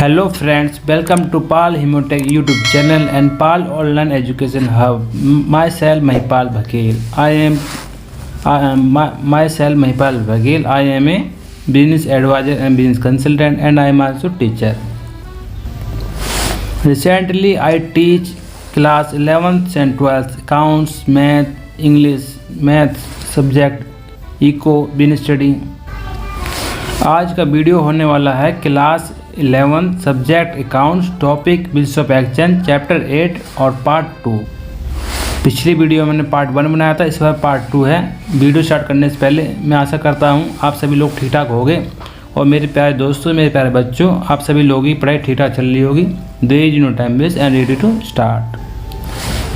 Hello friends, welcome to Pal Hemotech YouTube channel and Pal Online Education Hub. Myself Mahipal Baghel. I am a business advisor and business consultant, and I am also teacher. Recently, I teach class 11th and 12th accounts, math, English, math subject, eco, business study. आज का video होने वाला है class 11 subject accounts topic bills of exchange chapter 8 और part 2। पिछली video मैंने part 1 बनाया था, इस बार पार्ट 2 है। वीडियो स्टार्ट करने से पहले मैं आशा करता हूँ आप सभी लोग ठीक ठाक होंगे और मेरे प्यारे दोस्तों, मेरे प्यारे बच्चों, आप सभी लोगों की पढ़ाई ठीक ठाक चल रही होगी। There is no time waste and ready to start.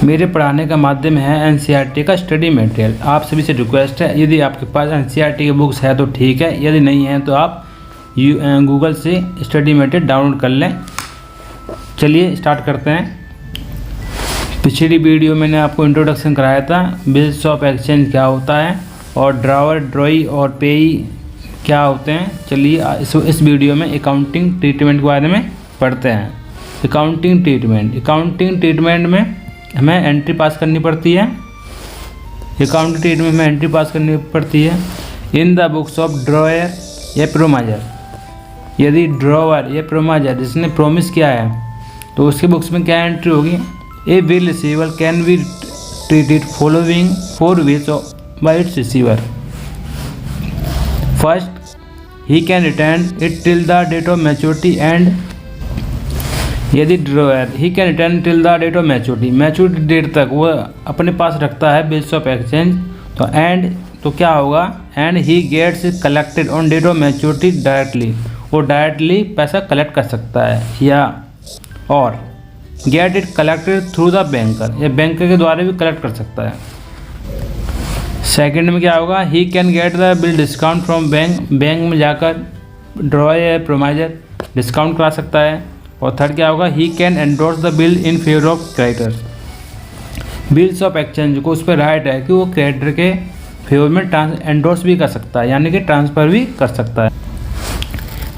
मेरे पढ़ाने का माध्यम है एनसीईआरटी का स्टडी मटेरियल। आप सभी से रिक्वेस्ट है, यदि आपके पास एनसीईआरटी की बुक्स है तो ठीक है, यदि नहीं है तो आप गूगल से स्टडी मटेरियल डाउनलोड कर लें। चलिए स्टार्ट करते हैं। पिछली वीडियो मैंने आपको इंट्रोडक्शन कराया था, बिल्स ऑफ एक्सचेंज क्या होता है और ड्रावर, ड्रॉई और पेई क्या होते हैं। चलिए इस वीडियो में अकाउंटिंग ट्रीटमेंट के बारे में पढ़ते हैं। अकाउंटिंग ट्रीटमेंट में हमें एंट्री पास करनी पड़ती है। अकाउंटिंग ट्रीटमेंट में एंट्री पास करनी पड़ती है इन द बुक्स ऑफ ड्रॉयर या प्रोमाइजर। यदि ड्रॉवर या प्रोमाइजर जिसने प्रोमिस किया है तो उसके बुक्स में क्या एंट्री होगी। A bill receiver can be treated following 4 ways by its receiver. First, he can return it till the date of maturity and यदि drawer he can return till the date of maturity date तक वो अपने पास रखता है bills of exchange, तो and तो क्या होगा, and he gets collected on date of maturity directly. वो डायरेक्टली पैसा कलेक्ट कर सकता है, या और get it collected through the banker, या बैंकर के द्वारा भी कलेक्ट कर सकता है। सेकंड में क्या होगा, he can get the bill discount from bank में जाकर ड्रॉयर या प्रोमाइजर डिस्काउंट करा सकता है। और थर्ड क्या होगा, he can endorse the bill in favour of creditors. Bills of exchange को उस पर राइट है कि वो क्रेडिटर के फेवर में एंडोर्स भी कर सकता है, यानी कि ट्रांसफ़र भी कर सकता है।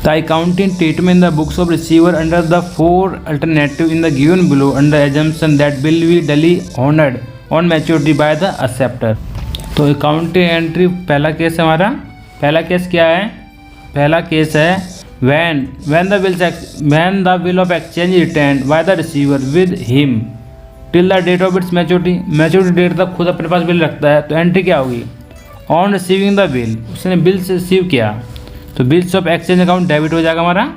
The accounting treatment the books of receiver under the 4 alternative in the given below under assumption that bill be duly honoured on maturity by the acceptor. तो अकाउंटिंग एंट्री पहला केस है हमारा। पहला केस क्या है, पहला केस है when the bill of exchange returned by the receiver with him till the date of its maturity date तक खुद अपने पास बिल रखता है, तो एंट्री क्या होगी, ऑन रिसीविंग द बिल, उसने बिल से रिसीव किया तो bills of exchange account debit हो जाएगा हमारा,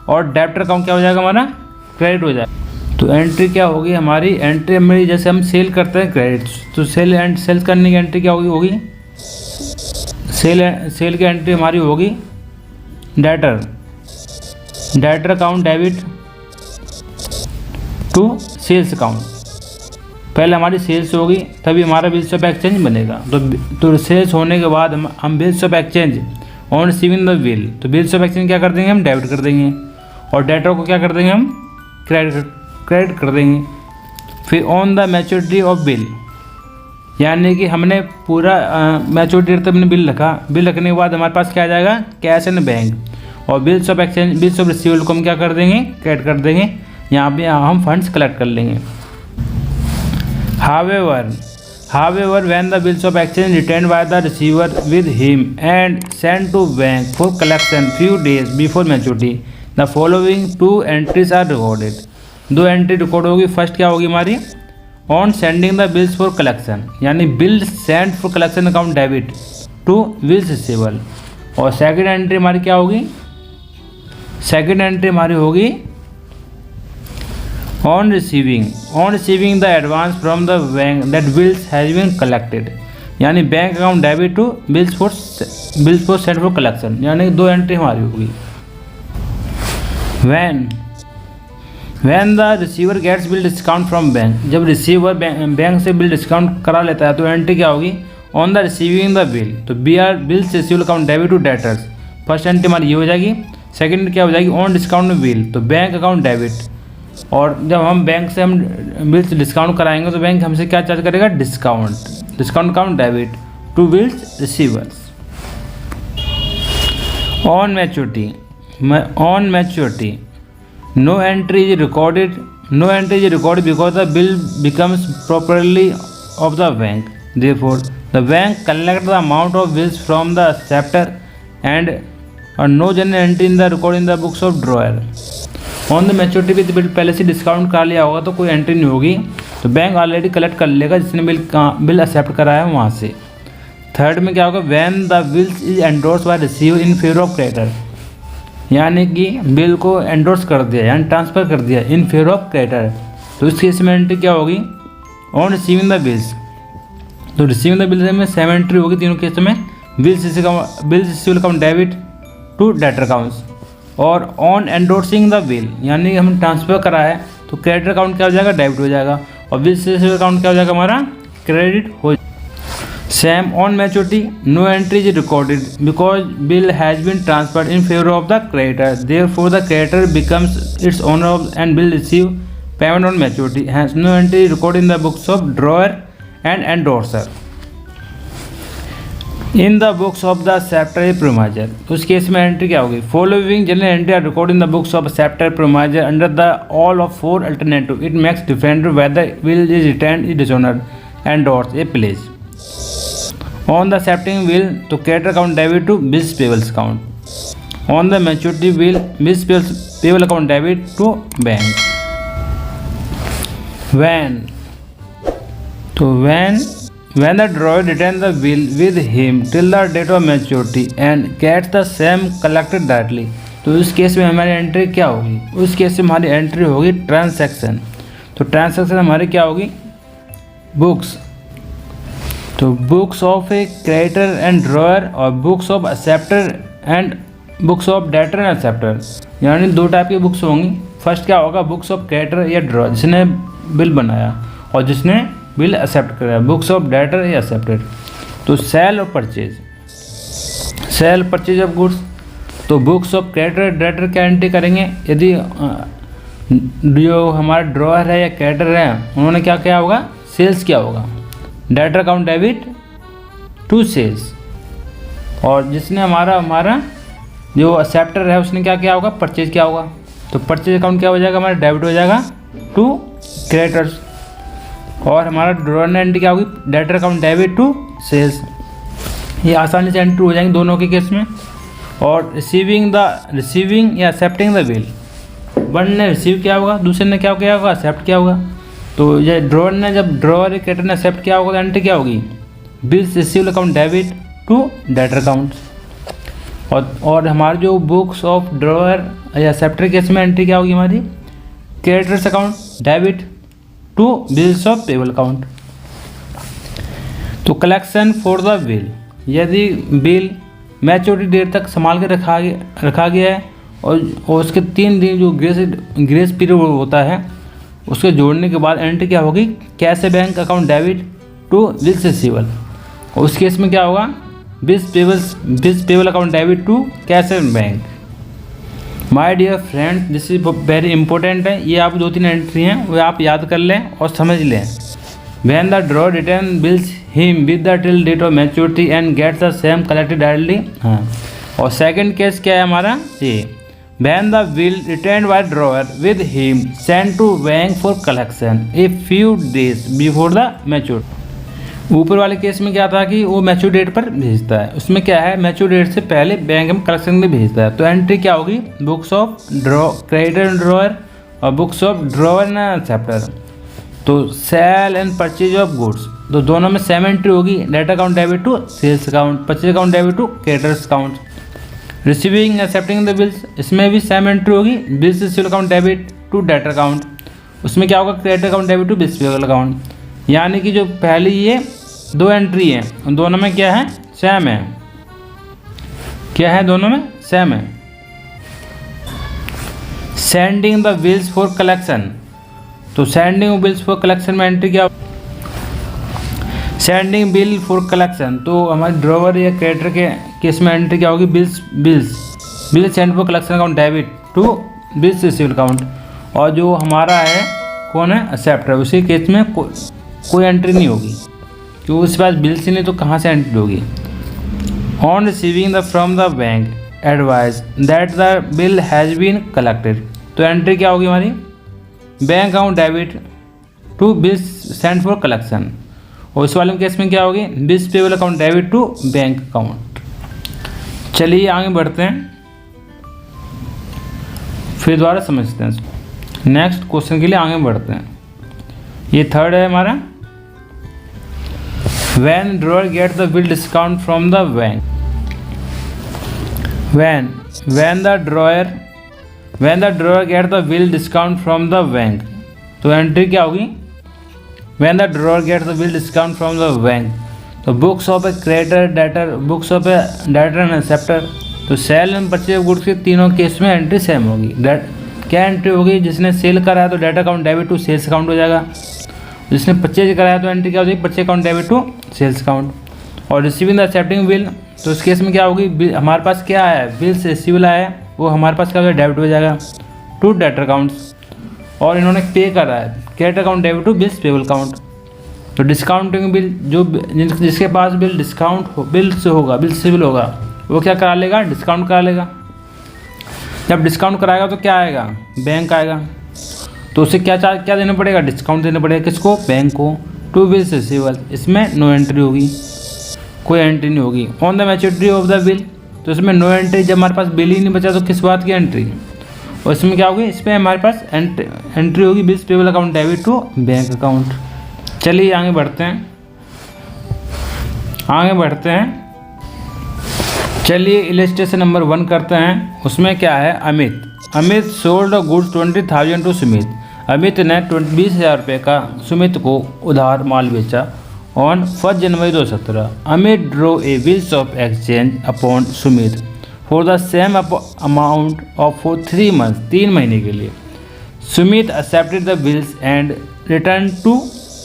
और डेबिटर अकाउंट क्या हो जाएगा हमारा, क्रेडिट हो जाएगा। तो एंट्री क्या होगी हमारी, एंट्री हमारी जैसे हम सेल करते हैं क्रेडिट, तो सेल करने की एंट्री क्या होगी सेल की एंट्री हमारी होगी debtor account debit to sales account. पहले हमारी सेल्स होगी तभी हमारा बिल्स ऑफ एक्सचेंज बनेगा। तो सेल्स होने के बाद हम bills of exchange on receiving the bill, तो बिल्स ऑफ एक्सचेंज क्या कर देंगे, हम डेबिट कर देंगे, और डेटर को क्या कर देंगे, हम क्रेडिट कर देंगे। फिर on the maturity of bill, यानी कि हमने पूरा मैच्योरिटी डेट तक हमने बिल रखा, बिल रखने के बाद हमारे पास क्या आ जाएगा, कैश एंड बैंक, और bills of exchange, bills of receivable को हम क्या कर देंगे, क्रेडिट कर देंगे। यहाँ पे हम फंड्स कलेक्ट कर लेंगे। However, when the bills of exchange returned by the receiver with him and sent to bank for collection few days before maturity, the following 2 entries are recorded. 2 entry record होगी। First क्या होगी हमारी, on sending the bills for collection, यानी bill send for collection account debit to bills receivable. और second entry हमारी क्या होगी, second entry हमारी होगी on receiving the advance from the bank that bills has been collected, यानी bank account debit to bills for send for collection, यानी 2 entry हमारी होगी। When the receiver gets bill discount from bank, जब receiver bank से bill discount करा लेता है तो एंट्री क्या होगी, on the receiving the bill, तो bills receivable account debit to debtors. First entry हमारी ये हो जाएगी। सेकंड क्या हो जाएगी, ऑन डिस्काउंट बिल, तो बैंक अकाउंट डेबिट, और जब हम बैंक से हम बिल्स डिस्काउंट कराएंगे तो बैंक हमसे क्या चार्ज करेगा, discount account debit to bills receivers. On maturity no entry is recorded because the bill becomes properly of the bank. Therefore the bank collect the amount of bills from the acceptor and no general entry in the record in the books of drawer. On the maturity with bill पहले से discount कर लिया होगा तो कोई entry नहीं होगी, तो बैंक ऑलरेडी कलेक्ट कर लेगा जिसने बिल एक्सेप्ट कराया है वहाँ से। थर्ड में क्या होगा, when the bills is endorse by receive in favour of creditor, यानी कि बिल को एंडोर्स कर दिया यानी ट्रांसफ़र कर दिया इन फेवर ऑफ क्रेडिटर, तो इस केस में एंट्री क्या होगी, ऑन रिसीविंग द बिल्स। तो रिसीविंग द बिल्स में सेम एंट्री होगी तीनों केस में, bills receivable account debit to debtor accounts, और ऑन एंडोर्सिंग द बिल यानी हम ट्रांसफ़र करा है तो क्रेडिट अकाउंट क्या हो जाएगा, डेबिट हो जाएगा, और बिल्स रिसीवेबल अकाउंट क्या हो जाएगा हमारा, क्रेडिट हो। Same on maturity no entry is recorded because bill has been transferred in favour of the creditor, therefore the creditor becomes its owner and bill receive payment on maturity, has no entry record in the books of drawer and endorser in the books of the acceptor promisor. उस case में entry क्या होगी, following journal entry are record in the books of acceptor promisor under the all of four alternative, it makes different whether bill is return is dishonoured endorse a place on the accepting bill तो creditor account debit to bills payables account, on the maturity bill bills payable account debit to bank. When the drawer retains the bill with him till the date of maturity and gets the same collected directly, तो उस case में हमारी entry क्या होगी, उस case में हमारी entry होगी ट्रांसैक्शन। तो ट्रांसैक्शन हमारी क्या होगी, बुक्स, तो books of a creditor and drawer और books of acceptor and books of debtor and acceptor, यानी दो टाइप की बुक्स होंगी। फर्स्ट क्या होगा, बुक्स ऑफ क्रेडिटर या ड्रॉयर जिसने बिल बनाया और जिसने बिल एक्सेप्ट कराया, बुक्स ऑफ डेटर या एक्सेप्टेड। तो सेल और परचेज ऑफ गुड्स, तो बुक्स ऑफ क्रेडिटर डेटर क्या एंट्री करेंगे, यदि जो हमारा ड्रॉयर है या क्रेडिटर है उन्होंने क्या किया होगा, सेल्स किया होगा, debtor account debit to sales, और जिसने हमारा जो एक्सेप्टर है उसने क्या किया होगा, परचेज किया होगा, तो परचेज अकाउंट क्या हो जाएगा, हमारा डेबिट हो जाएगा टू क्रेडिटर्स, और हमारा ड्रॉयर ने एंट्री क्या होगी, debtor account debit to sales. ये आसानी से एंट्री हो जाएंगे दोनों के केस में। और रिसीविंग या एक्सेप्टिंग द बिल, वन ने रिसीव किया होगा, दूसरे ने क्या किया होगा, एक्सेप्ट किया होगा। तो ये ड्रॉयर ने जब ड्रॉयर क्रेडिटर ने एक्सेप्ट किया होगा तो एंट्री क्या होगी, bills receivable account debit to debtor account, और हमारे जो बुक्स ऑफ ड्रॉयर या एक्सेप्टर केस में एंट्री क्या होगी हमारी, creditors account debit to bills of payable account. तो कलेक्शन फॉर द बिल, यदि बिल मैच्योरिटी डेट तक संभाल के रखा गया है और उसके 3 दिन जो ग्रेस पीरियड होता है उसके जोड़ने के बाद एंट्री क्या होगी, cash bank account debit to bills receivable, और उस केस में क्या होगा, bills payable account debit to cash bank. My dear friend, this is very important है, ये आप 2-3 एंट्री हैं वो आप याद कर लें और समझ लें। When the drawer return bills him with the till date of maturity and gets the same collected directly. हाँ, और सेकंड केस क्या है हमारा, ये when the bill return by drawer with him send to bank for collection a few days before the maturity. ऊपर वाले case में क्या था कि वो मैच्योर डेट पर भेजता है, उसमें क्या है, मैच्योर डेट से पहले बैंक में कलेक्शन में भेजता है। तो एंट्री क्या होगी, books of creditor and drawer और books of drawer and acceptor. तो sale and purchase of goods, तो दोनों में सेम एंट्री होगी, debtor account debit to sales account, purchase account debit to creditors account. Receiving accepting the bills, इसमें भी same entry होगी, bills receivable account debit to debtor account, उसमें क्या होगा, creditor account debit to bills payable account. यानी कि जो पहली ये 2 एंट्री हैं दोनों में क्या है, सेम है, क्या है, दोनों में सेम है। Sending the bills for collection, तो सेंडिंग बिल्स फॉर कलेक्शन में एंट्री क्या, सेंडिंग बिल फॉर कलेक्शन, तो हमारे ड्रॉवर या क्रेडिटर के केस में एंट्री क्या होगी, bills send for collection account debit to bills receivable account, और जो हमारा है कौन है, एक्सेप्टर, उसी केस में कोई एंट्री नहीं होगी क्योंकि उसके पास बिल्स ही नहीं तो कहाँ से एंट्री होगी। On receiving the from the bank advice that the bill has been collected, तो एंट्री क्या होगी हमारी, bank account debit to bills send for collection. और इस वाले केस में क्या होगी, bills payable account debit to bank account. चलिए आगे बढ़ते हैं, फिर दोबारा समझते हैं। नेक्स्ट क्वेश्चन के लिए आगे बढ़ते हैं। ये थर्ड है हमारा, when drawer get the bill discount from the bank. When the drawer get the bill discount from the bank. तो एंट्री क्या होगी, when the drawer get the bill discount from the bank. तो books of a creditor, debtor, books of a debtor and acceptor. तो sale and purchase goods के तीनों case में entry same होगी। क्या एंट्री होगी, जिसने सेल कराया तो debtor account debit to sales account हो जाएगा, जिसने परचेज कराया तो एंट्री क्या हो जाएगी, purchase account debit to sales account. और रिसीविंग द एक्सेप्टिंग बिल, तो इस केस में क्या होगी, हमारे पास क्या है, बिल से रिसीवल आया है, वो हमारे पास क्या हो जाएगा, डेबिट हो जाएगा टू डेटर अकाउंट्स। और इन्होंने पे करा है, credit account debit to bills payable account. तो डिस्काउंटिंग बिल, जो जिसके पास बिल डिस्काउंट बिल से होगा, बिल सिविल होगा, वो क्या करा लेगा, डिस्काउंट करा लेगा। जब डिस्काउंट कराएगा तो क्या आएगा, बैंक आएगा, तो उसे क्या देना पड़ेगा, डिस्काउंट देना पड़ेगा, किसको, बैंक को, टू बिल्स रिसीवल। इसमें नो एंट्री होगी, कोई एंट्री नहीं होगी। On the maturity of the bill, तो इसमें नो एंट्री, जब हमारे पास बिल ही नहीं बचा तो किस बात की एंट्री। और इसमें क्या होगी, इसमें हमारे पास एंट्री होगी bills payable account debit to bank account. चलिए आगे बढ़ते हैं। चलिए इलस्ट्रेशन नंबर 1 करते हैं। उसमें क्या है, Amit sold goods 20,000 to Sumit. Amit ने 20,000 रुपये का सुमित को उधार माल बेचा on 1 January 2017। Amit drew a bills of exchange upon Sumit for the same amount of for 3 months, 3 महीने के लिए। Sumit accepted the bills and return to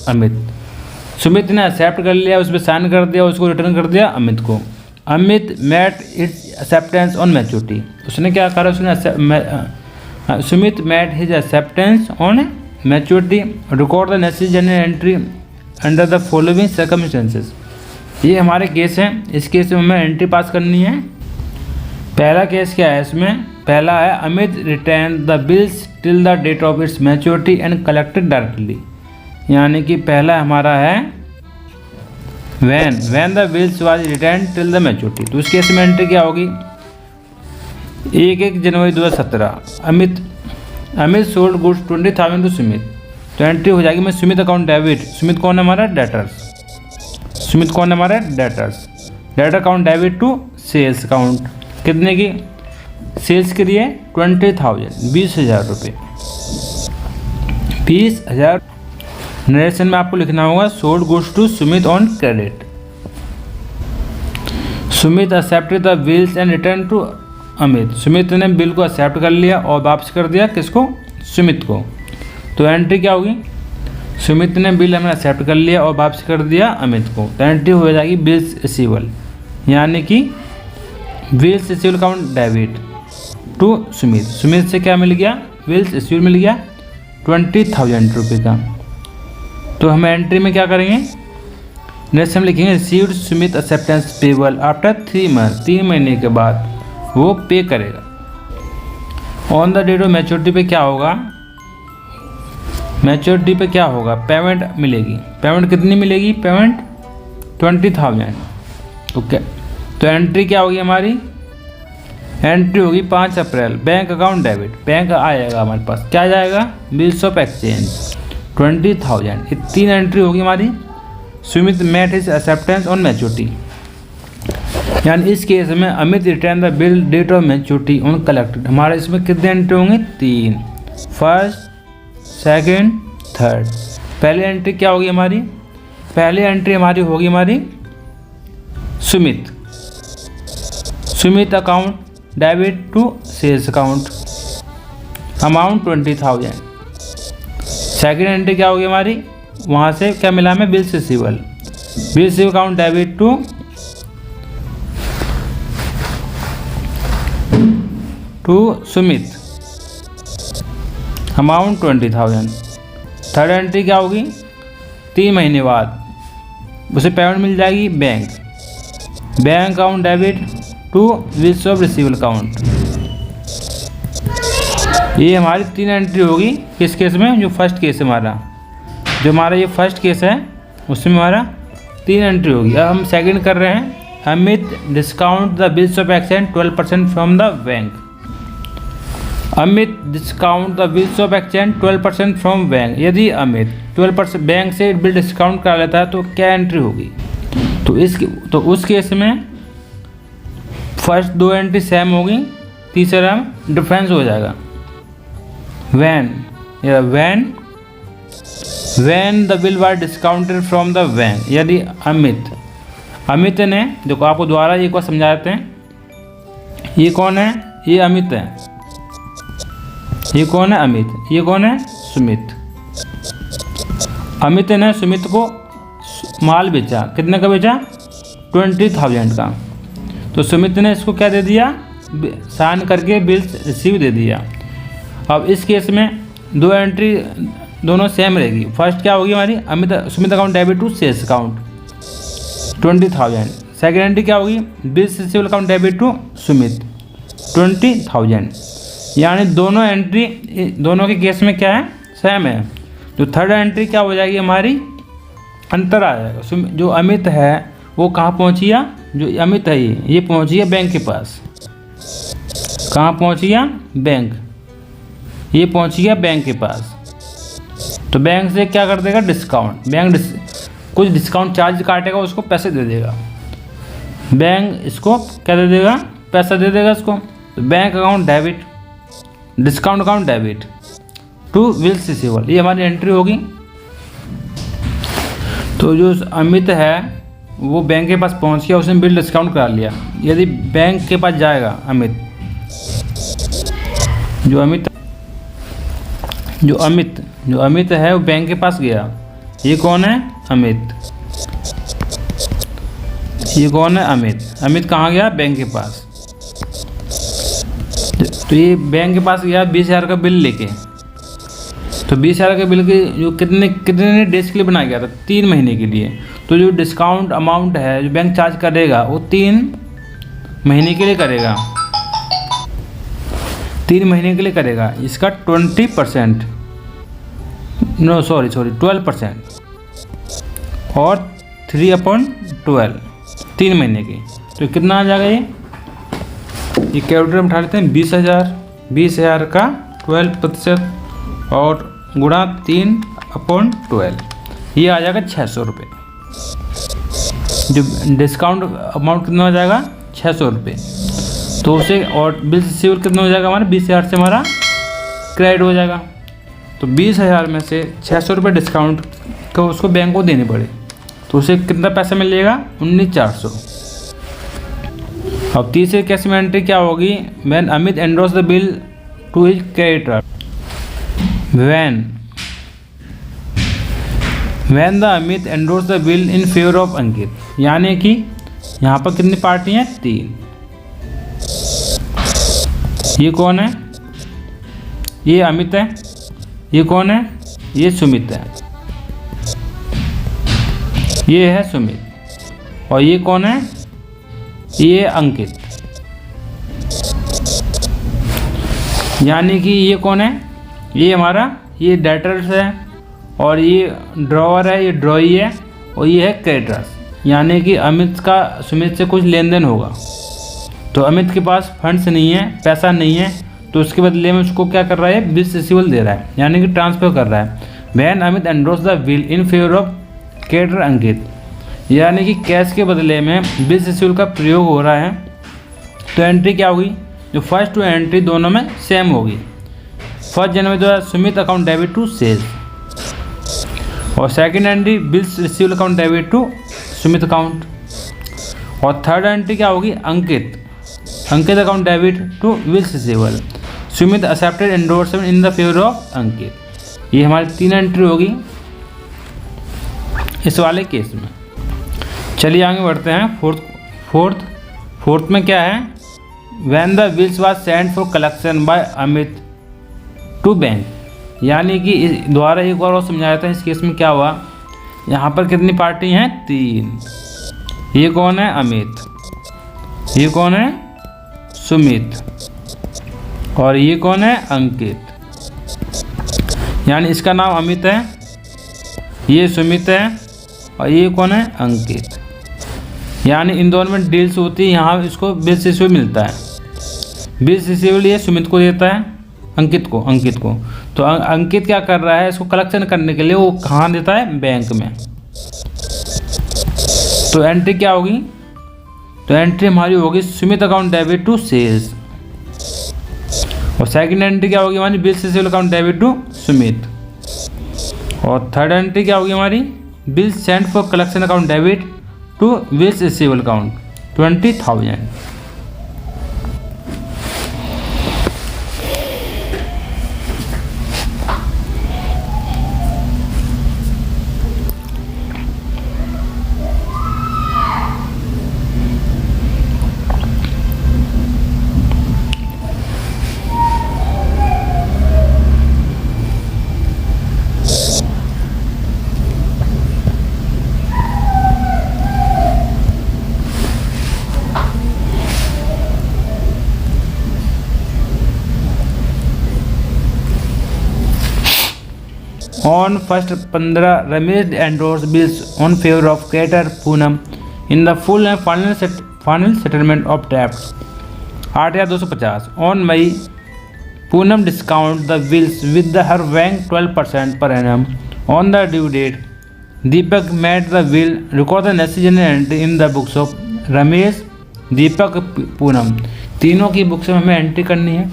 Amit. Sumit ने एक्सेप्ट कर लिया, उस पर साइन कर दिया, उसको रिटर्न कर दिया अमित को। Amit met its acceptance on maturity. उसने क्या करा, Sumit met his acceptance on maturity. Record the necessary general entry under the following circumstances. ये हमारे केस हैं, इस केस में हमें एंट्री पास करनी है। पहला केस क्या है, इसमें पहला है, Amit return the bills till the date of its maturity and collected directly. यानी कि पहला हमारा है when the bills was returned till the maturity। तो उस केस में एंट्री क्या होगी, 1 जनवरी 2017। Amit sold goods 20,000 to Sumit. तो एंट्री हो जाएगी में सुमित अकाउंट डेबिट। सुमित कौन है हमारा, debtors. Debtor account debit to sales account. कितने की, सेल्स के लिए 20,000, 20,000 रुपये, 20,000। नरेशन में आपको लिखना होगा sold goods to Sumit on credit. Sumit accepted the bills and return to Amit. Sumit ने बिल को एक्सेप्ट कर लिया और वापस कर दिया किसको, सुमित को। तो एंट्री क्या होगी, सुमित ने बिल हमें एक्सेप्ट कर लिया और वापस कर दिया अमित को। तो एंट्री हो जाएगी बिल्स रिसीवल, यानी कि bills receivable account debit to Sumit. Sumit से क्या मिल गया, बिल्स रिसीवल मिल गया 20,000 रुपये का। तो हम एंट्री में क्या करेंगे, नेक्स्ट हम लिखेंगे received Sumit acceptance payable after 3 month, 3 महीने के बाद वो पे करेगा। On the date of maturity पे क्या होगा, मैच्योरिटी पे क्या होगा, पेमेंट मिलेगी। पेमेंट कितनी मिलेगी, पेमेंट 20,000। ओके, तो एंट्री क्या होगी हमारी, एंट्री होगी 5 अप्रैल, बैंक अकाउंट डेबिट। बैंक आएगा हमारे पास, क्या जाएगा, बिल्स ऑफ एक्सचेंज 20,000। ये 3 एंट्री होगी हमारी। Sumit met his acceptance on maturity, यानी इस केस में Amit return the bill date of maturity on collected. हमारे इसमें कितने एंट्री होंगे, 3, फर्स्ट, सेकंड, थर्ड। पहली एंट्री क्या होगी हमारी, पहली एंट्री हमारी होगी हमारी Sumit account debit to sales account, amount 20,000। Second entry क्या होगी हमारी, वहाँ से क्या मिला हमें, bills receivable account debit to Sumit, amount 20,000। Third entry क्या होगी, 3 महीने बाद उसे पेमेंट मिल जाएगी bank account debit to bills of receivable account. ये हमारी 3 एंट्री होगी किस केस में, जो फर्स्ट केस है हमारा, जो हमारा ये फर्स्ट केस है उसमें हमारा 3 एंट्री होगी। अब हम सेकंड कर रहे हैं, Amit discount the bills of exchange 12% from the bank. Amit discount the bills of exchange 12% from bank. यदि अमित 12% बैंक से बिल डिस्काउंट करा लेता है तो क्या एंट्री होगी, तो उस केस में फर्स्ट 2 एंट्री सेम होगी, तीसरा डिफरेंस हो जाएगा। When the bill was discounted from the bank. यदि अमित ने, देखो आपको दोबारा एक बार समझा देते हैं, ये कौन है, ये अमित है, ये कौन है अमित, ये कौन है सुमित। अमित ने सुमित को माल बेचा, कितने का बेचा, 20,000 का। तो सुमित ने इसको क्या दे दिया, साइन करके बिल रिसीव दे दिया। अब इस केस में 2 एंट्री दोनों सेम रहेगी। फर्स्ट क्या होगी हमारी, Sumit account debit to sales account 20,000। Second entry क्या होगी, bills receivable account debit to Sumit 20,000। यानी दोनों एंट्री दोनों के केस में क्या है, सेम है। जो थर्ड एंट्री क्या हो जाएगी हमारी, अंतर आ जाएगा। जो अमित है वो कहाँ पहुँची है, जो अमित है ये पहुँची है बैंक के पास। कहाँ पहुँची है, बैंक, ये पहुँची है बैंक के पास। तो बैंक से क्या कर देगा, डिस्काउंट, बैंक कुछ डिस्काउंट चार्ज काटेगा, उसको पैसे दे देगा। बैंक इसको क्या दे देगा, पैसा दे देगा इसको। तो bank account debit, discount account debit to bills receivable, ये हमारी एंट्री होगी। तो जो अमित है वो बैंक के पास पहुंच गया, उसने बिल डिस्काउंट करा लिया। यदि बैंक के पास जाएगा अमित, जो अमित है वो बैंक के पास गया। ये कौन है, अमित, ये कौन है, अमित कहाँ गया, बैंक के पास। तो ये बैंक के पास गया 20,000 का बिल लेके। तो 20,000 के बिल के जो कितने डेज के लिए बनाया गया था, 3 महीने के लिए। तो जो डिस्काउंट अमाउंट है जो बैंक चार्ज करेगा वो 3 महीने के लिए करेगा, 3 महीने के लिए करेगा। इसका 20%, नो सॉरी 12% और 3/12 3 महीने की। तो कितना आ जाएगा ये कैलकुलेटर में उठा लेते हैं। 20,000 का 12% और गुणा 3/12, ये आ जाएगा 600 रुपये। जो डिस्काउंट अमाउंट कितना हो जाएगा, 600 रुपये। तो उसे और बिल रिसीवेबल कितना हो जाएगा हमारा, 20,000 से हमारा क्रेडिट हो जाएगा। तो 20,000 में से 600 रुपये डिस्काउंट को उसको बैंक को देने पड़े, तो उसे कितना पैसा मिलेगा, 19,400। अब तीसरे केस में एंट्री क्या होगी, when Amit endorse the bill to his creditor. When the Amit endorse the bill in favour of Ankit. यानी कि यहाँ पर कितनी पार्टी हैं, 3। ये कौन है, ये अमित है, ये कौन है, ये सुमित है, ये है सुमित, और ये कौन है, ये अंकित। यानी कि ये कौन है, ये हमारा, ये डेटर्स है, और ये ड्रॉवर है, ये ड्रॉई है, और ये है क्रेडिटर्स। यानी कि अमित का सुमित से कुछ लेन देन होगा। तो अमित के पास फंड्स नहीं है, पैसा नहीं है, तो उसके बदले में उसको क्या कर रहा है, बिल्स रिसीवेबल दे रहा है, यानी कि ट्रांसफ़र कर रहा है। When Amit endorse the bill in favour of creditor Ankit. यानी कि कैश के बदले में बिल्स रिसीवेबल का प्रयोग हो रहा है। तो एंट्री क्या होगी, जो फर्स्ट 2 एंट्री दोनों में सेम होगी। 1 जनवरी 2000 Sumit account debit to sales, और second entry bills receivable account debit to Sumit account, और थर्ड एंट्री क्या होगी, Ankit account debit to bills receivable, Sumit accepted endorsement in the favour of Ankit. ये हमारी 3 एंट्री होगी इस वाले केस में। चलिए आगे बढ़ते हैं। फोर्थ में क्या है, when the bills was sent for collection by Amit to bank. यानी कि दोबारा एक बार और समझाया था। इस केस में क्या हुआ, यहाँ पर कितनी पार्टी हैं, 3। ये कौन है, अमित, ये कौन है, सुमित, और ये कौन है? अंकित। यानी इसका नाम अमित है, ये सुमित है और ये कौन है? अंकित। यानी इन दोनों में डील्स होती है। यहाँ इसको बिल्स रिसीवेबल मिलता है। बिल्स रिसीवेबल ये सुमित को देता है, अंकित को। तो अंकित क्या कर रहा है? इसको कलेक्शन करने के लिए वो कहाँ देता है? बैंक में। तो एंट्री क्या होगी? तो एंट्री हमारी होगी Sumit account debit to sales. और सेकंड एंट्री क्या होगी हमारी? Bills receivable account debit to Sumit. और थर्ड एंट्री क्या होगी हमारी? Bills send for collection account debit to bills receivable account 20,000। On 1st 15, Ramesh endorsed bills on favor of creditor Poonam in the full and final settlement of debt 8,250. On May, Poonam discount the bills with her bank 12% per annum on the due date. Deepak made the bill, record the necessary entry in the books of Ramesh, Deepak, Poonam. तीनों की books में हमें entry करनी है।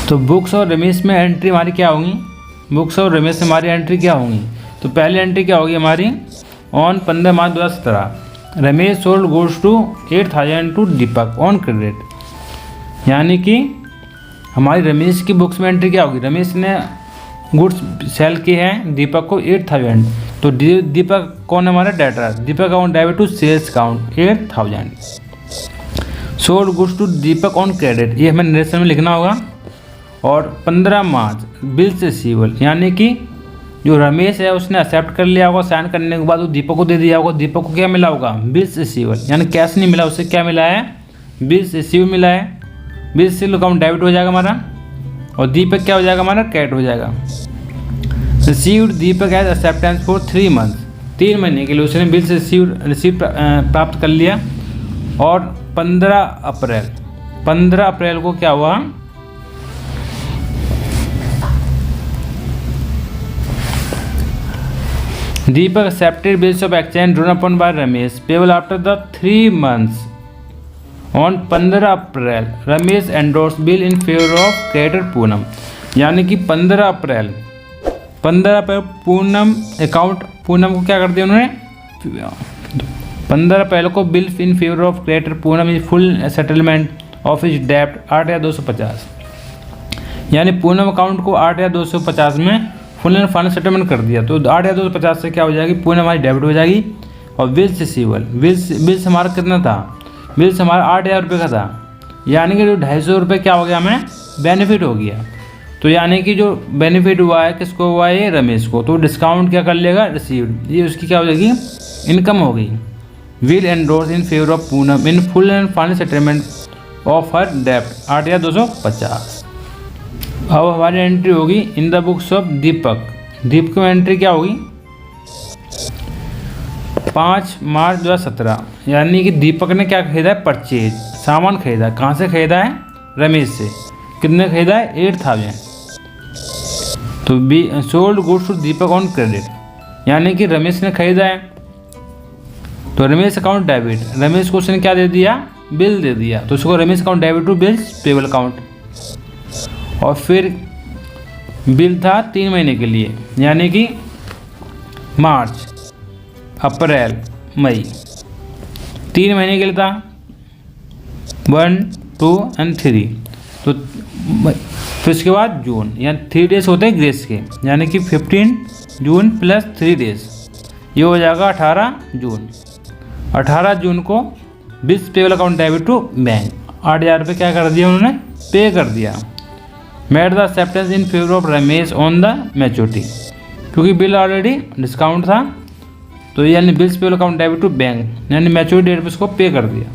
तो books और रमेश में entry हमारी क्या होंगी? बुक्स और रमेश में हमारी एंट्री क्या होंगी? तो पहली एंट्री क्या होगी हमारी? On 15 March 2017 Ramesh sold goods to 8,000 to Deepak on credit. यानी कि हमारी रमेश की बुक्स में एंट्री क्या होगी? रमेश ने गुड्स सेल किए हैं दीपक को 8,000। तो दीपक कौन है हमारा? Debtor. Deepak account debit to sales account 8,000। Sold goods to Deepak on credit, ये हमें नरेशन में लिखना होगा। और 15 मार्च बिल्स रिसीवेबल, यानी कि जो रमेश है उसने एक्सेप्ट कर लिया होगा, साइन करने के बाद वो दीपक को दे दिया होगा। दीपक को क्या मिला होगा? बिल्स रिसीवेबल, यानी कैश नहीं मिला, उससे क्या मिला है? बिल्स रिसीवेबल मिला है। बिल्स रिसीवेबल अकाउंट डेबिट हो जाएगा हमारा और दीपक क्या हो जाएगा हमारा? क्रेडिट हो जाएगा। Received Deepak as acceptance for 3 month, 3 महीने के लिए उसने बिल्स रिसीव प्राप्त कर लिया। और 15 अप्रैल को क्या हुआ? Deepak accepted bills of exchange drawn upon by Ramesh payable after the 3 months. On 15 April Ramesh endorsed bill in favor of creditor Poonam. यानी कि 15 अप्रैल पूनम अकाउंट, पूनम को क्या कर दिया उन्होंने? 15 अप्रैल को bill in favour of creditor Poonam is full settlement of is डेप्ट 8,250। यानी पूनम अकाउंट को 8,250 में फुल एंड फाइनल सेटलमेंट कर दिया। तो 8,250 से क्या हो जाएगी? पूनम हमारी डेबिट हो जाएगी। और बिल्स रिसीवेबल, बिल्स हमारा कितना था? बिल्स हमारा 8,000 रुपये का था। यानी कि जो 250 रुपये क्या हो गया? हमें बेनिफिट हो गया। तो यानी कि जो बेनिफिट हुआ है किसको हुआ है? ये रमेश को। तो डिस्काउंट क्या कर लेगा? रिसीव्ड, ये उसकी क्या हो जाएगी? इनकम हो गई। Bill endorse in favour of Poonam in full and final settlement of her डेप्ट 8,250। अब हमारी एंट्री होगी in the books of Deepak. Deepak में एंट्री क्या होगी? 5 मार्च 2017। यानी कि दीपक ने क्या खरीदा है? परचेज, सामान खरीदा। कहाँ से खरीदा है? रमेश से। कितने खरीदा है? 8,000। तो be sold goods to Deepak on credit, यानी कि रमेश ने खरीदा है। तो रमेश अकाउंट डेबिट, रमेश को उसने क्या दे दिया? बिल दे दिया। तो उसको Ramesh account debit to bills payable account. और फिर बिल था 3 महीने के लिए, यानी कि मार्च, अप्रैल, मई, 3 महीने के लिए था। 1, 2 और 3। तो फिर उसके बाद जून, यानी 3 डेज होते हैं ग्रेस के, यानी कि 15 जून प्लस 3 डेज, ये हो जाएगा 18 जून। 18 जून को bills payable account debit to bank 8,000 रुपये क्या कर दिया उन्होंने? पे कर दिया। Made the acceptance in favour of Ramesh on the maturity, क्योंकि बिल ऑलरेडी डिस्काउंट था। तो यानी bills payable account debit to bank, यानी मैच्योरिटी डेट पर उसको पे कर दिया।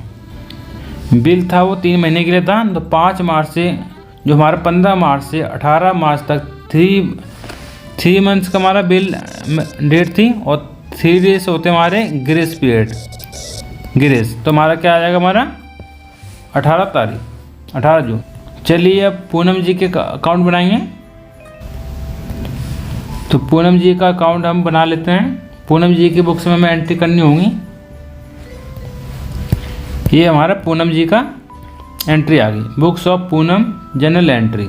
बिल था वो 3 महीने के लिए था, तो 5 मार्च से जो हमारा 15 मार्च से 18 मार्च तक 3 मंथ्स का हमारा बिल डेट थी, और 3 डेज होते हमारे ग्रेस पीरियड, ग्रेस। तो हमारा क्या आ जाएगा, हमारा 18 जून। चलिए अब पूनम जी के अकाउंट बनाएंगे। तो पूनम जी का अकाउंट हम बना लेते हैं। पूनम जी की बुक्स में हमें एंट्री करनी होगी। ये हमारा पूनम जी का एंट्री आ गई, books of Poonam general entry.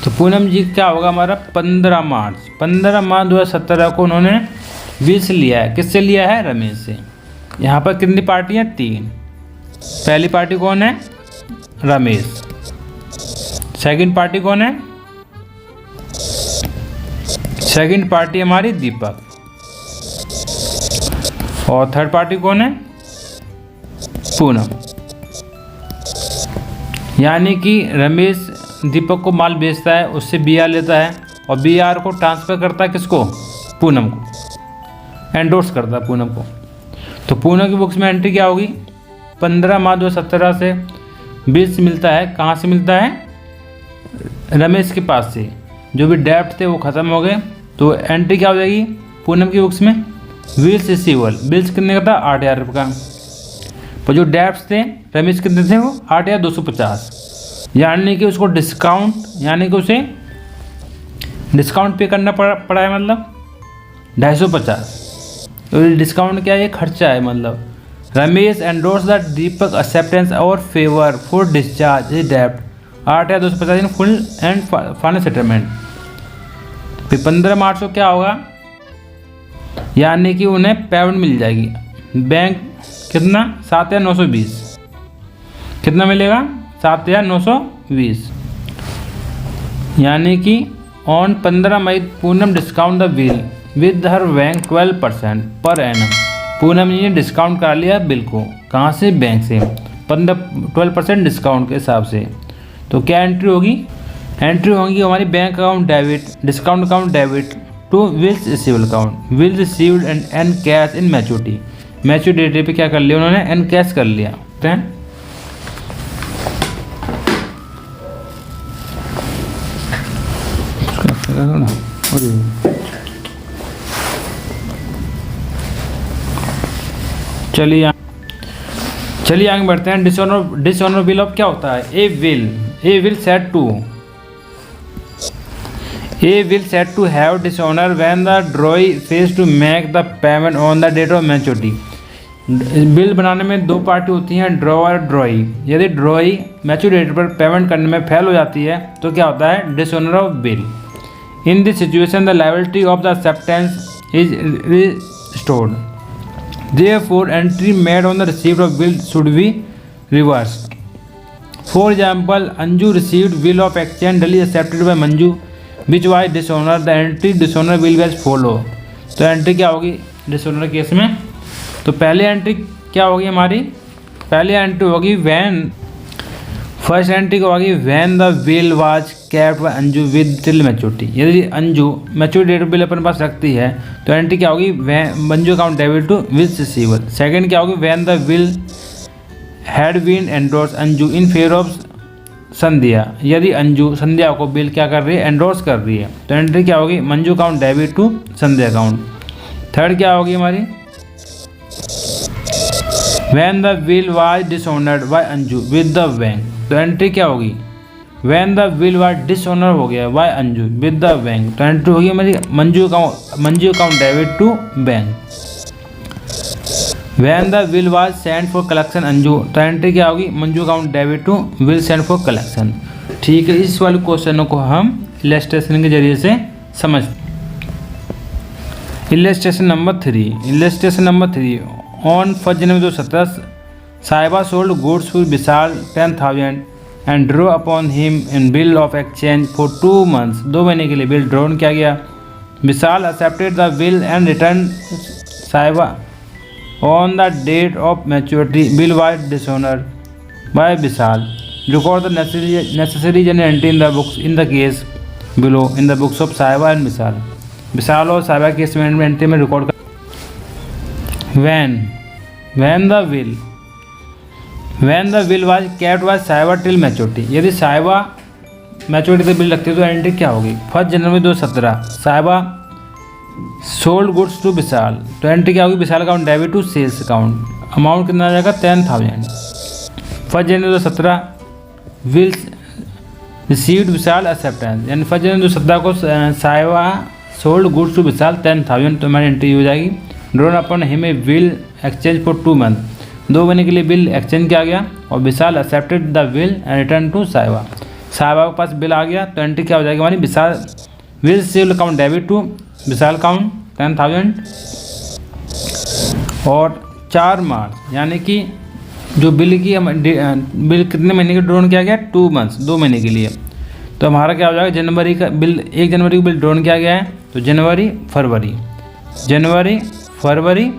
तो पूनम जी क्या होगा हमारा 15 मार्च 2017 को उन्होंने विश लिया है। किससे लिया है? रमेश से। यहाँ पर कितनी पार्टी हैं? 3। पहली पार्टी कौन है? रमेश। सेकंड पार्टी कौन है? सेकंड पार्टी हमारी दीपक। और थर्ड पार्टी कौन है? पूनम। यानी कि रमेश दीपक को माल बेचता है, उससे BR लेता है, और BR को ट्रांसफ़र करता है किसको? पूनम को, एंडोर्स करता है पूनम को। तो पूनम की बुक्स में एंट्री क्या होगी? 15 मार्च 2017 से बिल्स मिलता है। कहाँ से मिलता है? रमेश के पास से। जो भी डेप्ट थे वो ख़त्म हो गए, तो एंट्री क्या हो जाएगी पूनम की बुक्स में? बिल्स रिसीवल। बिल्स कितने का था? 8,000 रुपये का। पर जो डेप्ट थे रमेश कितने थे? वो 8,250। यानी कि उसको डिस्काउंट, यानी कि उसे डिस्काउंट पे करना पड़ा है, मतलब 250। तो डिस्काउंट क्या है? ये खर्चा है। मतलब Ramesh endorse the Deepak acceptance और फेवर फॉर डिस्चार्ज हिज डेब्ट 8,250 इन फुल एंड फाइनल सेटलमेंट। फिर 15 मार्च को क्या होगा? यानी कि उन्हें पेमेंट मिल जाएगी। बैंक कितना? 7,920। कितना मिलेगा? 7,920। यानी कि on 15 May Poonam discount the bill with her bank 12% per annum. Poonam जी ने डिस्काउंट करा लिया बिल को। कहाँ से? बैंक से। 12% डिस्काउंट के हिसाब से। तो क्या एंट्री होगी? एंट्री होगी हमारी bank account debit, discount account debit to bills receivable account, bill received and cash in maturity. Maturity date पे क्या कर लिया उन्होंने? एन कैश कर लिया। चलिए आगे बढ़ते हैं। डिसऑनर बिल ऑफ क्या होता है? A bill said to have dishonour when the drawee fails to make the payment on the date of maturity. Bill बनाने में 2 पार्टी होती हैं, ड्रॉ और ड्रॉई। यदि ड्रॉई मैच्योरिटी डेट पर पेमेंट करने में फेल हो जाती है तो क्या होता है? Dishonour of bill. In this situation the liability of the acceptance is restored. Therefore, entry made on the receipt of bill should be reversed. For example, Anju received bill of exchange duly accepted by Manju, which was dishonor. The entry dishonor bill was follow. तो entry क्या होगी dishonour case में? तो पहली entry क्या होगी हमारी? पहली एंट्री होगी फर्स्ट एंट्री क्या होगी? When the bill was kept by Anju with till maturity. यदि अंजू मैच्योरिटी डेट बिल अपने पास रखती है तो एंट्री क्या होगी? Manju account debit to bills receivable. Second क्या होगी? When the bill had been endorse Anju in favour of Sandhya. यदि अंजू संध्या को बिल क्या कर रही है? एंडोर्स कर रही है। तो एंट्री क्या होगी? Manju account debit to Sandhya account. Third क्या होगी हमारी? When the bill was dishonoured by Anju with the bank. तो एंट्री क्या होगी? When the bill was dishonour हो गया by Anju with the bank, तो एंट्री होगी हमारी Manju account debit to bank. When the bill was send for collection Anju, तो entry क्या होगी? Manju account debit to bill send for collection. ठीक है, इस वाले क्वेश्चनों को हम इलस्ट्रेशन के जरिए से समझ। इलस्ट्रेशन नंबर 3 ऑन 1 जनवरी 2017 साहिबा sold goods for Vishal 10,000 and draw upon him in bill of exchange for 2 months। 2 महीने के लिए बिल ड्रॉन किया गया। Vishal accepted the bill and return Sahiba on the date of maturity. Bill was dishonoured by Vishal. Record the necessary general entry in the books in the case below in the books of Sahiba and Vishal. Vishal और साहिबा के statement में entry में record कर। When the bill when the bill was kept by Sahiba till maturity, यदि Sahiba maturity तक bill रखती है तो एंट्री क्या होगी? 1 जनवरी 2017 साहिबा सोल्ड गुड्स टू विशाल, तो एंट्री क्या होगी? Vishal account debit to sales account, amount कितना आ जाएगा? 10,000। 1 जनवरी 2017 विल्स रिसीव्ड विशाल एक्सेप्टेंस, यानी 1 जनवरी 2017 को साहिबा सोल्ड गुड्स टू विशाल 10,000, तो हमारी एंट्री हो जाएगी। Drawn upon him a bill exchange for 2 month, 2 महीने के लिए बिल एक्सचेंज किया गया और Vishal accepted the bill and return to Sahiba, Sahiba के पास बिल आ गया, तो एंट्री क्या हो जाएगी हमारी? Vishal bill sale account debit to Vishal account 10,000। और 4 मार्च यानी कि जो बिल की बिल कितने महीने के ड्रोन किया गया? 2 मंथ्स, 2 महीने के लिए, तो हमारा क्या हो जाएगा? जनवरी का बिल, 1 जनवरी को बिल ड्रोन किया गया है, तो जनवरी फरवरी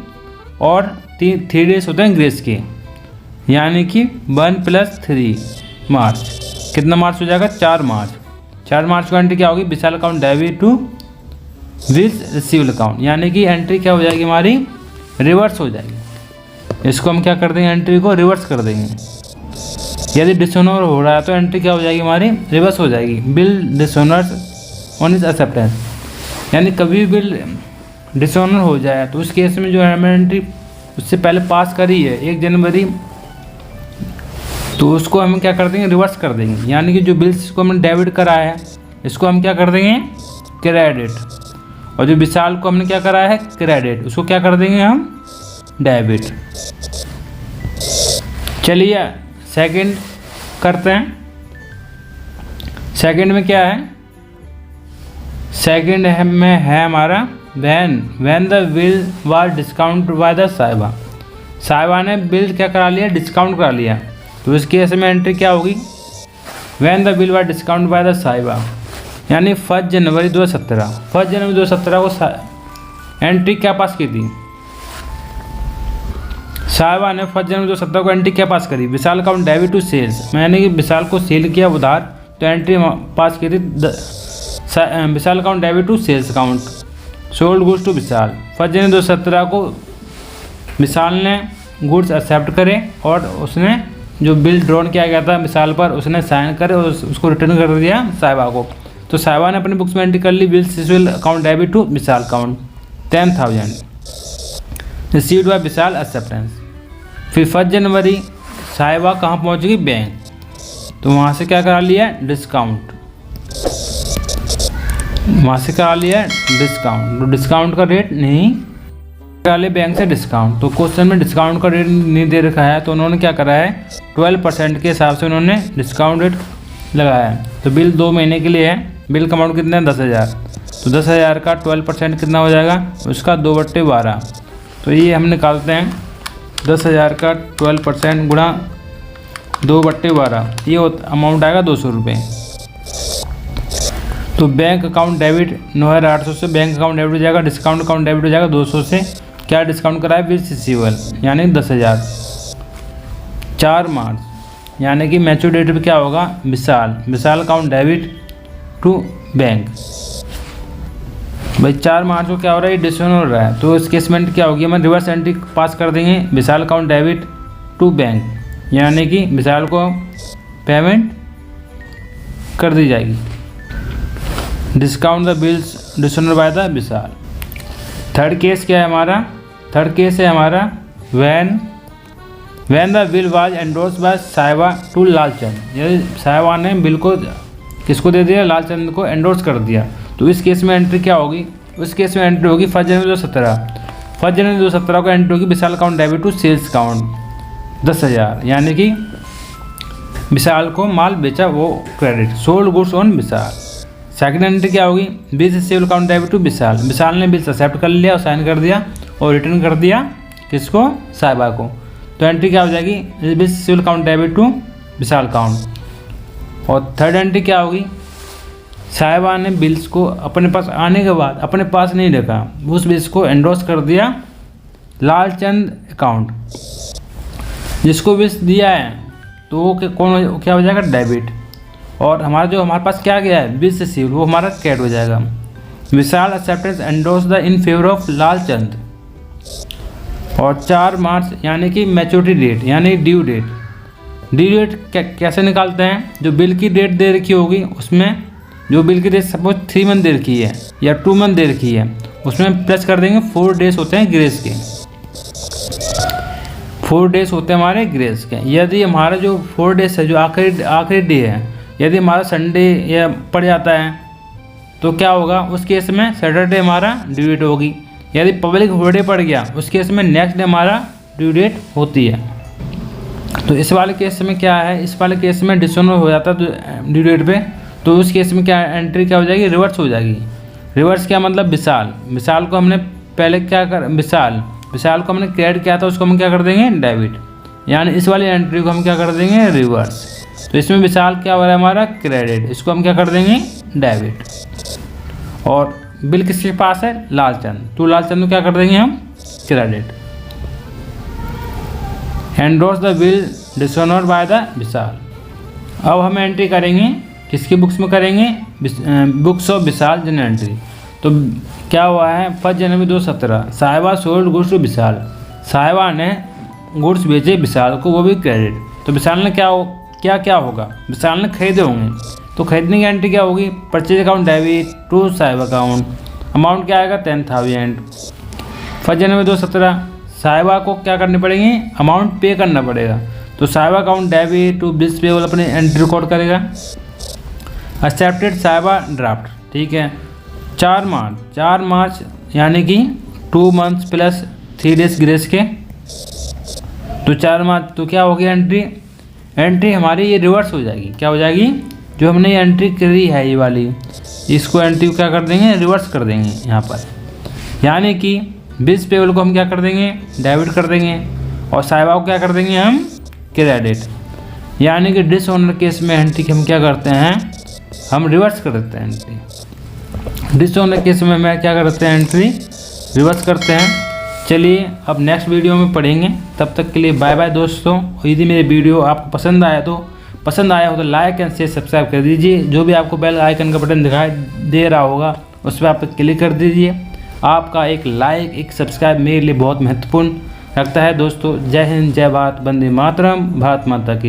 और 3 डेज होते हैं ग्रेस के, यानी कि 1 + 3 मार्च, कितना मार्च हो जाएगा? 4 मार्च। 4 मार्च को एंट्री क्या होगी? Vishal account debit to bill received account, यानी कि एंट्री क्या हो जाएगी हमारी? रिवर्स हो जाएगी। इसको हम क्या कर देंगे? एंट्री को रिवर्स कर देंगे। यदि डिसऑनर हो रहा है तो एंट्री क्या हो जाएगी हमारी? रिवर्स हो जाएगी। बिल डिसऑनर्स ऑन इज एक्सेप्टेंस, यानी कभी भी बिल डिसऑनर हो जाए तो उस केस में जो है एंट्री उससे पहले पास करी है 1 जनवरी, तो उसको हम क्या कर देंगे? रिवर्स कर देंगे, यानी कि जो बिल्स को हमने डेबिट कराया है इसको हम क्या कर देंगे? क्रेडिट, और जो विशाल को हमने क्या कराया है? क्रेडिट, उसको क्या कर देंगे हम? डेबिट। चलिए सेकंड करते हैं। सेकंड में क्या है? सेकंड में है हमारा when the bill was discount by the साहिबा, साहिबा ने बिल क्या करा लिया? डिस्काउंट करा लिया, तो इस केस में एंट्री क्या होगी? When the bill was discount by the साहिबा, यानी 1 जनवरी 2017। 1 जनवरी 2017 को एंट्री क्या पास की थी? साहिबा ने 1 जनवरी 2017 को एंट्री क्या पास करी? विशाल अकाउंट डेबिट टू सेल्स, मैंने कि विशाल को सेल किया उधार, तो एंट्री पास की थी Vishal account debit to sales account, sold goods to Vishal. 1 जनवरी 2017 को विशाल ने गुड्स एक्सेप्ट करे और उसने जो बिल ड्रॉन किया गया था विशाल पर उसने साइन करे और उसको रिटर्न कर दिया साहिबा को, तो साहिबा ने अपनी बुक्स में एंट्री कर ली बिल सिविल account debit to Vishal account 10,000 received by Vishal acceptance. फिर 1 जनवरी साहिबा कहाँ पहुँचेगी? बैंक, तो वहाँ से क्या करा लिया? डिस्काउंट, वहाँ से करा लिया डिस्काउंट, तो डिस्काउंट का रेट नहीं करा लिया बैंक से डिस्काउंट, तो क्वेश्चन में डिस्काउंट का रेट नहीं दे रखा है, तो उन्होंने क्या करा है? 12% के हिसाब से उन्होंने डिस्काउंट रेट लगाया है। तो बिल 2 महीने के लिए है, बिल का अमाउंट कितना है? 10,000, तो 10,000 का 12% कितना हो जाएगा? उसका 2/12, तो ये हम निकालते हैं 10,000 का 12% गुणा 2/12, ये अमाउंट आएगा 200 रुपये। तो बैंक अकाउंट डेबिट 9,800 से बैंक अकाउंट डेबिट हो जाएगा, डिस्काउंट अकाउंट डेबिट हो जाएगा 200 से, क्या डिस्काउंट कराया? बिल रिसीवेबल, यानी 10,000। 4 मार्च यानी कि मैच्योर डेट पे क्या होगा? विशाल अकाउंट डेबिट टू बैंक, भाई 4 मार्च को क्या हो रहा है? ये डिसऑनर हो रहा है, तो इस केस में क्या होगी? हम रिवर्स एंट्री पास कर देंगे Vishal account debit to bank, यानी कि विशाल को पेमेंट कर दी जाएगी। Discount the bills dishonour by the Vishal. Third case क्या है हमारा? थर्ड केस है हमारा when the bill was endorse by Sahiba to Lalchand, यदि साहिबा ने बिल को किसको दे दिया? लालचंद को एंडोर्स कर दिया, तो इस केस में एंट्री क्या होगी? उस केस में एंट्री होगी 1 जनवरी 2017। 1 जनवरी 2017 को एंट्री होगी Vishal account debit to sales account 10,000, यानी कि विशाल को माल बेचा वो credit, sold goods on Vishal. Second entry क्या होगी? Bills received account debit to Vishal, Vishal ने बिल्स एक्सेप्ट कर लिया और साइन कर दिया और रिटर्न कर दिया किसको? साहिबा को, तो एंट्री क्या हो जाएगी? Bills received account debit to Vishal account. और थर्ड एंट्री क्या होगी? साहिबा ने बिल्स को अपने पास आने के बाद अपने पास नहीं रखा, उस बिल्स को एंडोर्स कर दिया लालचंद अकाउंट, जिसको बिल्स दिया है तो वो कौन क्या हो जाएगा? डेबिट। और हमारे पास क्या गया है? बिल्स रिसीव्ड, वो हमारा क्रेडिट हो जाएगा। Vishal acceptance endorse the in favour of Lalchand. और 4 मार्च यानी कि मैच्योरिटी डेट यानी ड्यू डेट, ड्यू डेट कैसे निकालते हैं? जो बिल की डेट दे रखी होगी उसमें जो बिल की डेट सपोज 3 मंथ दे रखी है या 2 मंथ दे रखी है, उसमें प्लस कर देंगे 4 डेज होते हैं ग्रेस के, 4 डेज होते हैं हमारे ग्रेस के। यदि हमारा जो 4 डेज है, जो आखिरी डे है, यदि हमारा संडे या पड़ जाता है तो क्या होगा? उस केस में सैटरडे हमारा ड्यू डेट होगी। यदि पब्लिक हॉलीडे पड़ गया उस केस में नेक्स्ट डे हमारा ड्यू डेट होती है। तो इस वाले केस में क्या है? इस वाले केस में डिसऑनर हो जाता है तो ड्यू डेट पे, तो उस केस में क्या एंट्री क्या हो जाएगी? रिवर्स हो जाएगी। रिवर्स क्या मतलब? विशाल, विशाल को हमने पहले क्या कर, विशाल को हमने क्रेडिट किया था, उसको हम क्या कर देंगे? डेबिट। यानी इस वाली एंट्री को हम क्या कर देंगे? रिवर्स। तो इसमें विशाल क्या हो रहा है हमारा? क्रेडिट, इसको हम क्या कर देंगे? डेबिट। और बिल किसके पास है? लालचंद, तो लालचंद को क्या कर देंगे हम? Credit. Endorse the bill dishonoured by the Vishal. अब हम एंट्री करेंगे किसकी बुक्स में करेंगे? Books of Vishal journal entry. तो क्या हुआ है? 1 जनवरी 2017 साहिबा सोल्ड गुड्स टू विशाल। साहिबा ने गुड्स बेचे विशाल को, वो भी क्रेडिट। तो विशाल ने क्या होगा? विशाल ने खरीदे होंगे, तो खरीदने की एंट्री क्या होगी? परचेज अकाउंट डेबिट टू साहिबा अकाउंट। अमाउंट क्या आएगा? 10,000। 1 जनवरी 2017 साहिबा को क्या करनी पड़ेगी? अमाउंट पे करना पड़ेगा। तो Sahiba account debit to bills payable अपनी एंट्री रिकॉर्ड करेगा। एक्सेप्टेड साहिबा ड्राफ्ट, ठीक है। 4 मार्च यानी कि 2 मंथ्स प्लस 3 डेज ग्रेस के, तो 4 मार्च तो क्या होगी एंट्री हमारी ये रिवर्स हो जाएगी। क्या हो जाएगी? जो हमने ये एंट्री करी है ये वाली, इसको एंट्री को क्या कर देंगे? रिवर्स कर देंगे यहाँ पर। यानी कि बिल्स पेबल को हम क्या कर देंगे? डेबिट कर देंगे, और साहिबा को क्या कर देंगे? हम क्रेडिट। यानी कि डिसऑनर केस में एंट्री हम क्या करते हैं? हम रिवर्स कर देते हैं एंट्री। डिसऑनर केस में मैं क्या करते हैं? एंट्री रिवर्स करते हैं। चलिए अब नेक्स्ट वीडियो में पढ़ेंगे, तब तक के लिए बाय बाय दोस्तों। यदि मेरे वीडियो आपको पसंद आया हो तो लाइक एंड शेयर सब्सक्राइब कर दीजिए। जो भी आपको बेल आइकन का बटन दिखाई दे रहा होगा उस पर आप क्लिक कर दीजिए। आपका एक लाइक, एक सब्सक्राइब मेरे लिए बहुत महत्वपूर्ण रखता है दोस्तों। जय हिंद, जय भारत, वंदे मातरम, भारत माता की।